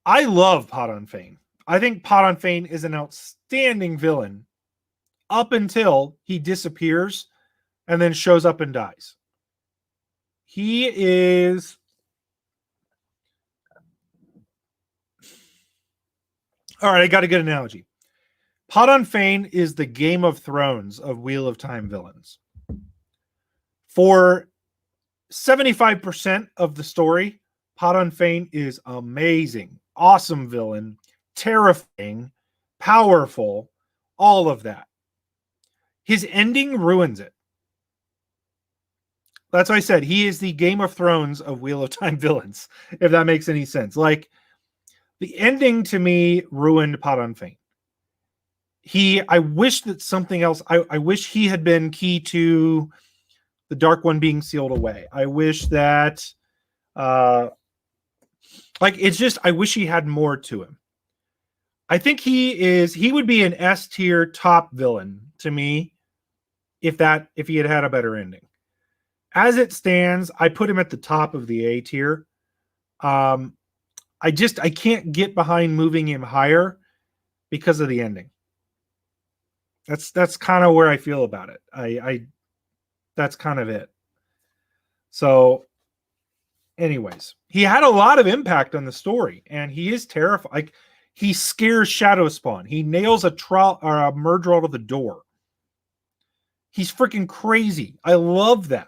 I love Poton Fiend. I think Poton Fiend is an outstanding villain up until he disappears and then shows up and dies. He is... All right, I got a good analogy. Poton Fiend is the Game of Thrones of Wheel of Time villains. For 75% of the story, Poton Fiend is amazing, awesome villain, terrifying, powerful, all of that. His ending ruins it. That's why I said he is the Game of Thrones of Wheel of Time villains, if that makes any sense. Like, the ending to me ruined Poton Fiend. I wish that something else, I wish he had been key to the Dark One being sealed away. I wish that, it's just, I wish he had more to him. I think he would be an S tier top villain to me if he had had a better ending. As it stands, I put him at the top of the A tier. I can't get behind moving him higher because of the ending. That's kind of where I feel about it. That's kind of it. So, anyways, he had a lot of impact on the story, and he is terrifying. Like, he scares Shadow Spawn. He nails a murderer out of the door. He's freaking crazy. I love that.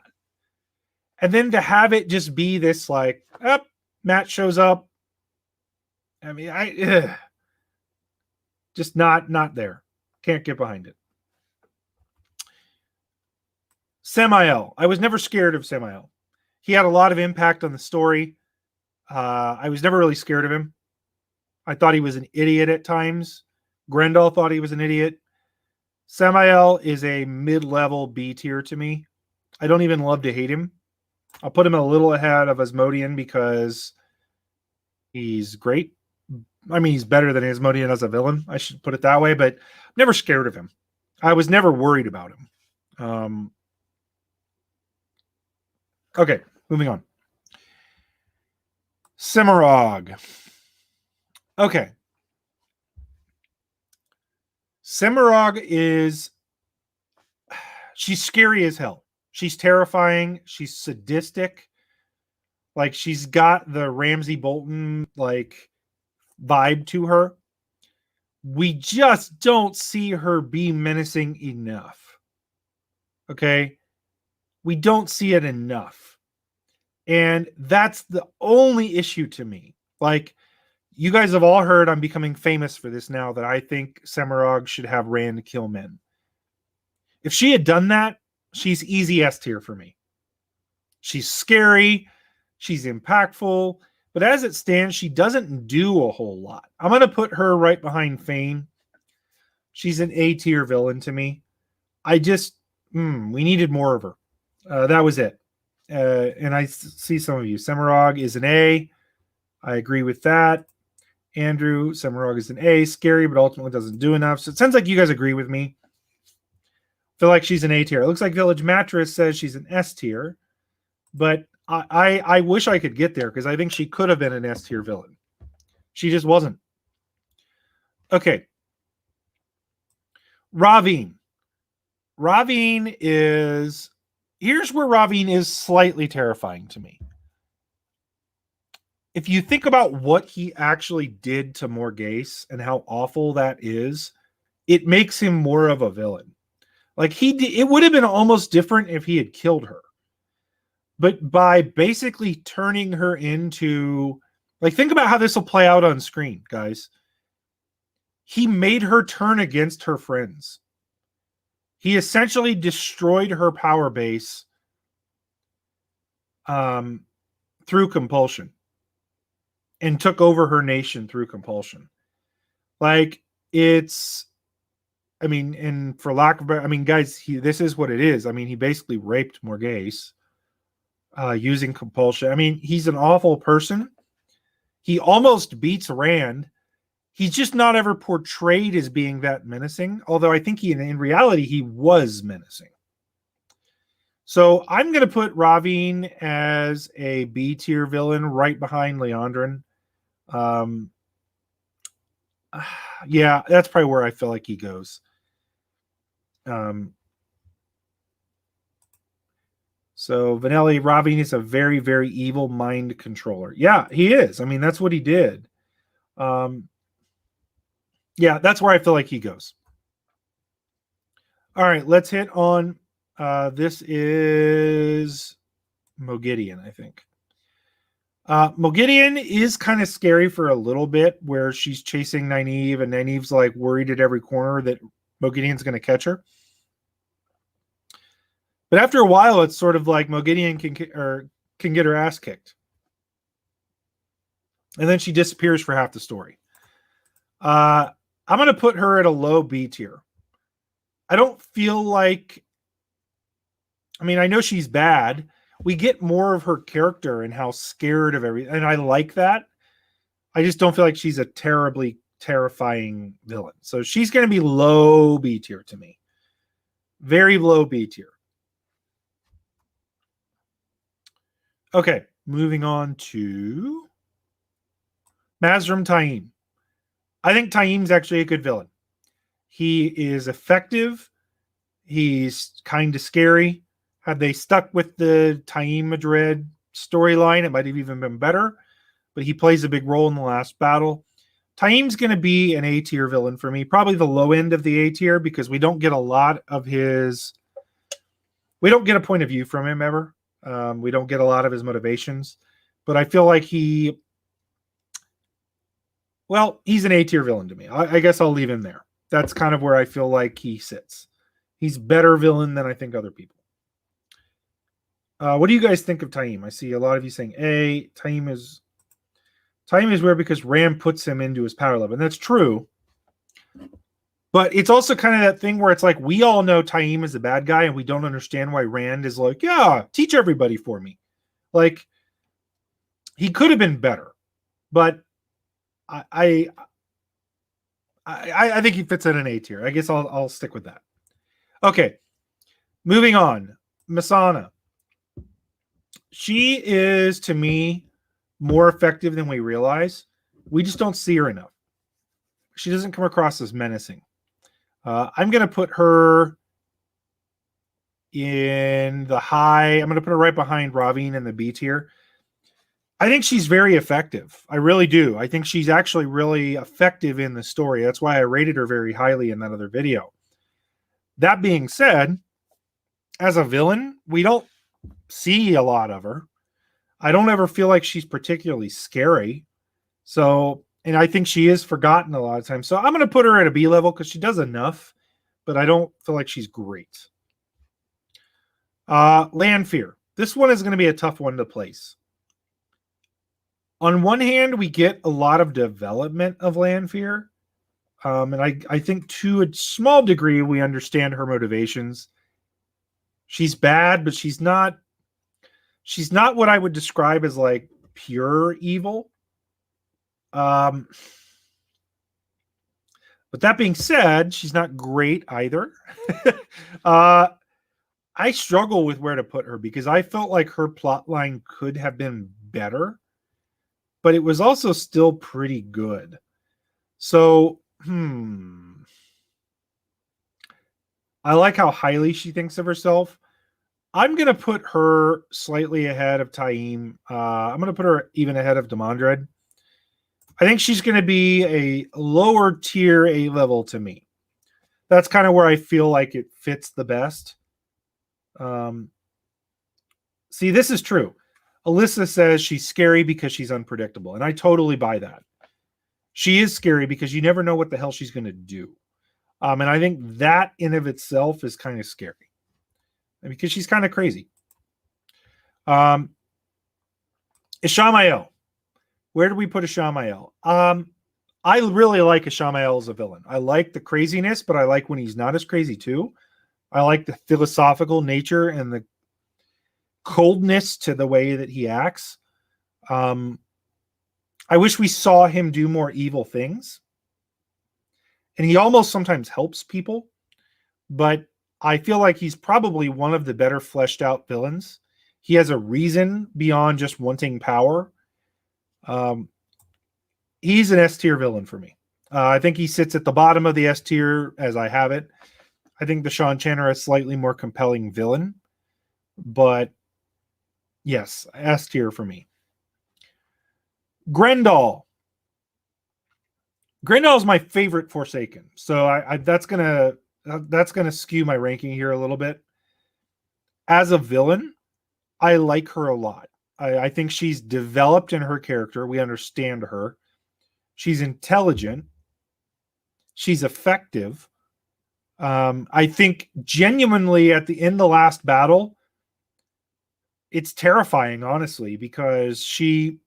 And then to have it just be this like, Matt shows up. I mean, just not there. Can't get behind it. Samael. I was never scared of Samael. He had a lot of impact on the story. I was never really scared of him. I thought he was an idiot at times. Grendel thought he was an idiot. Samael is a mid-level B tier to me. I don't even love to hate him. I'll put him a little ahead of Asmodian because he's great. I mean, he's better than Asmodian as a villain. I should put it that way, but I'm never scared of him. I was never worried about him. Okay, moving on. Semirog. Okay. Semirog she's scary as hell. She's terrifying. She's sadistic. Like, she's got the Ramsay Bolton, like, vibe to her. We just don't see her be menacing enough. Okay? We don't see it enough. And that's the only issue to me. Like, you guys have all heard I'm becoming famous for this now, that I think Semirog should have Rand kill men. If she had done that, she's easy S tier for me. She's scary. She's impactful. But as it stands, she doesn't do a whole lot. I'm going to put her right behind Fane. She's an A tier villain to me. We needed more of her. That was it. And I see some of you. Semirog is an A. I agree with that. Andrew, Semirog is an A. Scary, but ultimately doesn't do enough. So it sounds like you guys agree with me. Feel like she's an A tier. It looks like Village Mattress says she's an S tier. But I wish I could get there because I think she could have been an S tier villain. She just wasn't. Okay. Ravine. Here's where Ravine is slightly terrifying to me. If you think about what he actually did to Morghese and how awful that is, it makes him more of a villain. Like, it would have been almost different if he had killed her. But by basically turning her into, like, think about how this will play out on screen, guys. He made her turn against her friends. He essentially destroyed her power base through compulsion and took over her nation through compulsion. Like, and for lack of, guys, this is what it is. He basically raped Morghese using compulsion. He's an awful person. He almost beats Rand. He's just not ever portrayed as being that menacing, although I think in reality, he was menacing. So I'm going to put Ravine as a B tier villain right behind Leandrin. Yeah, that's probably where I feel like he goes. So Vanelli, Ravine is a very, very evil mind controller. Yeah, he is. I mean, that's what he did. Yeah, that's where I feel like he goes. All right, let's hit on. This is Mogideon, I think. Mogideon is kind of scary for a little bit, where she's chasing Nynaeve, and Nynaeve's like worried at every corner that Mogideon's going to catch her. But after a while, it's sort of like Mogideon can get her ass kicked, and then she disappears for half the story. I'm going to put her at a low B tier. I don't feel like. I mean, I know she's bad. We get more of her character and how scared of everything, and I like that. I just don't feel like she's a terribly terrifying villain. So she's going to be low B tier to me. Very low B tier. Okay, moving on to Mazrim Taim. I think Taim's actually a good villain. He is effective. He's kind of scary. Had they stuck with the Taim Madrid storyline, it might have even been better. But he plays a big role in the last battle. Taim's going to be an A tier villain for me, probably the low end of the A tier, because we don't get a lot of his. We don't get a point of view from him ever. We don't get a lot of his motivations, but I feel like he's an A tier villain to me. I guess I'll leave him there. That's kind of where I feel like he sits. He's better villain than I think other people. What do you guys think of Taim? I see a lot of you saying A. Taim is weird because Ram puts him into his power level, and that's true. But it's also kind of that thing where it's like we all know Taim is a bad guy, and we don't understand why Rand is like, yeah, teach everybody for me. Like, he could have been better, but I think he fits in an A tier. I guess I'll stick with that. Okay, moving on. Masana. She is, to me, more effective than we realize. We just don't see her enough. She doesn't come across as menacing. I'm going to put her in the high. I'm going to put her right behind Ravine in the B tier. I think she's very effective. I really do. I think she's actually really effective in the story. That's why I rated her very highly in that other video. That being said, as a villain, we don't see a lot of her. I don't ever feel like she's particularly scary. So, and I think she is forgotten a lot of times. So I'm going to put her at a B level because she does enough, but I don't feel like she's great. Lanfear. This one is going to be a tough one to place. On one hand, we get a lot of development of Lanfear. And I think to a small degree, we understand her motivations. She's bad, but she's not what I would describe as like pure evil. But that being said, she's not great either. I struggle with where to put her because I felt like her plot line could have been better, but it was also still pretty good. So, I like how highly she thinks of herself. I'm going to put her slightly ahead of Taim. I'm going to put her even ahead of Demandred. I think she's going to be a lower tier A level to me. That's kind of where I feel like it fits the best. See, this is true. Alyssa says she's scary because she's unpredictable, and I totally buy that. She is scary because you never know what the hell she's going to do. And I think that in of itself is kind of scary because she's kind of crazy. Ishamael. Where do we put Ishamael? I really like Ishamael as a villain. I like the craziness, but I like when he's not as crazy too. I like the philosophical nature and the coldness to the way that he acts. I wish we saw him do more evil things. And he almost sometimes helps people, but I feel like he's probably one of the better fleshed out villains. He has a reason beyond just wanting power. He's an S tier villain for me. I think he sits at the bottom of the S tier as I have it. I think the Shanchan are a slightly more compelling villain, but Yes, S tier for me. Grendel. Grendel is my favorite Forsaken, so that's gonna skew my ranking here a little bit. As a villain, I like her a lot. I think she's developed in her character. We understand her. She's intelligent. She's effective. I think genuinely at the end, the last battle, it's terrifying, honestly, because she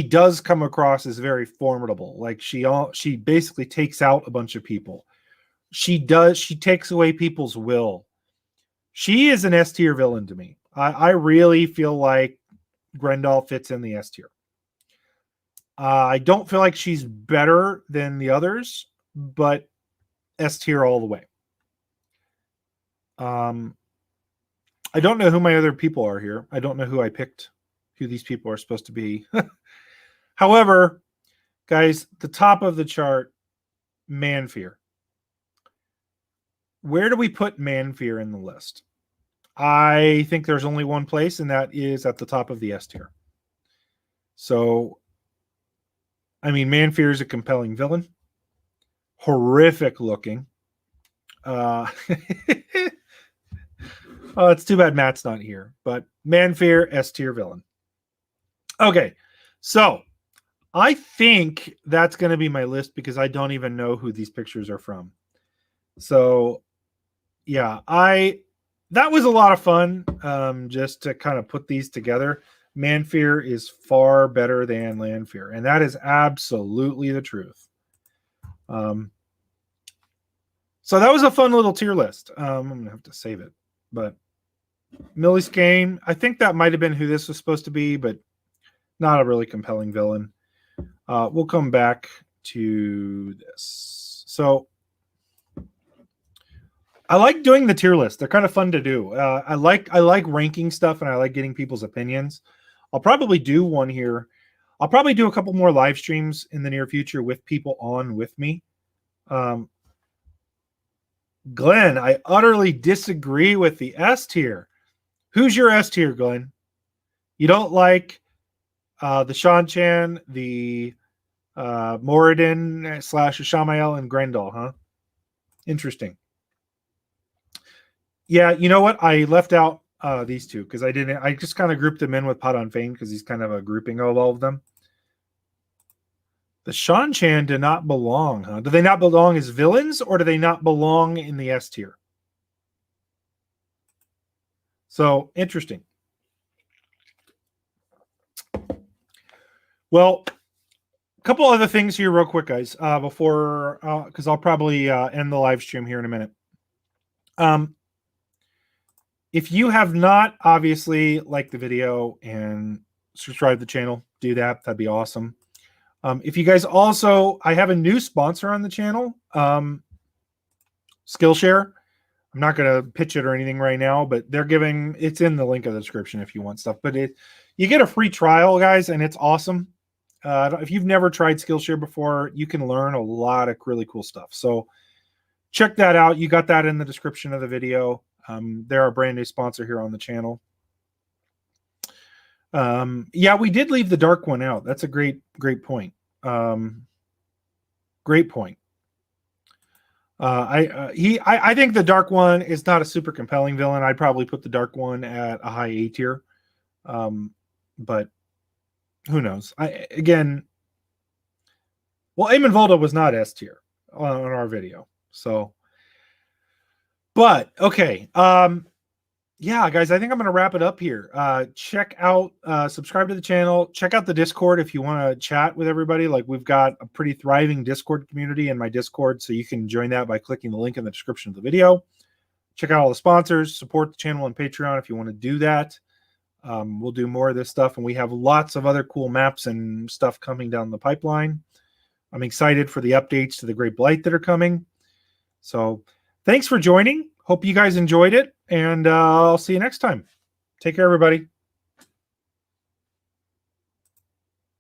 does come across as very formidable. Like she basically takes out a bunch of people. She takes away people's will. She is an S tier villain to me. I really feel like Grendel fits in the S tier. I don't feel like she's better than the others, but S tier all the way. I don't know who my other people are here. I don't know who I picked, who these people are supposed to be. However, guys, the top of the chart, Manfear. Where do we put Manfear in the list? I think there's only one place, and that is at the top of the S tier. So, I mean, Manfear is a compelling villain. Horrific looking. Oh, it's too bad Matt's not here. But Manfear, S tier villain. Okay, so I think that's going to be my list because I don't even know who these pictures are from. So, yeah, that was a lot of fun just to kind of put these together. Manfear is far better than Landfear, and that is absolutely the truth. So that was a fun little tier list. I'm going to have to save it. But Millie's Game, I think that might have been who this was supposed to be, but not a really compelling villain. We'll come back to this. So I like doing the tier list. They're kind of fun to do. I like ranking stuff, and I like getting people's opinions. I'll probably do one here. I'll probably do a couple more live streams in the near future with people on with me. Glenn, I utterly disagree with the S tier. Who's your S tier, Glenn? You don't like the Shanchan, the Moradin / Shamael, and Grendel, huh? Interesting. Yeah, you know what? I left out these two because I just kind of grouped them in with Poton Fiend because he's kind of a grouping of all of them. The Shanchan do not belong, huh? Do they not belong as villains, or do they not belong in the S tier? So, interesting. Well, a couple other things here real quick, guys, before, because I'll probably end the live stream here in a minute. If you have not obviously liked the video and subscribed to the channel, do that. That'd be awesome. If you guys also, I have a new sponsor on the channel, Skillshare. I'm not going to pitch it or anything right now, but they're giving, it's in the link of the description if you want stuff, but you get a free trial, guys, and it's awesome. If you've never tried Skillshare before, you can learn a lot of really cool stuff. So check that out. You got that in the description of the video. They're a brand new sponsor here on the channel. Yeah, we did leave the dark one out. That's a great point. Great point. I think the dark one is not a super compelling villain. I'd probably put the dark one at a high A tier. But who knows? Again, well, Eamon Valda was not S tier on our video. So, but okay. Yeah, guys, I think I'm going to wrap it up here. Check out, subscribe to the channel. Check out the Discord if you want to chat with everybody. Like, we've got a pretty thriving Discord community in my Discord, so you can join that by clicking the link in the description of the video. Check out all the sponsors. Support the channel on Patreon if you want to do that. We'll do more of this stuff, and we have lots of other cool maps and stuff coming down the pipeline. I'm excited for the updates to the Great Blight that are coming. So thanks for joining. Hope you guys enjoyed it, and I'll see you next time. Take care, everybody.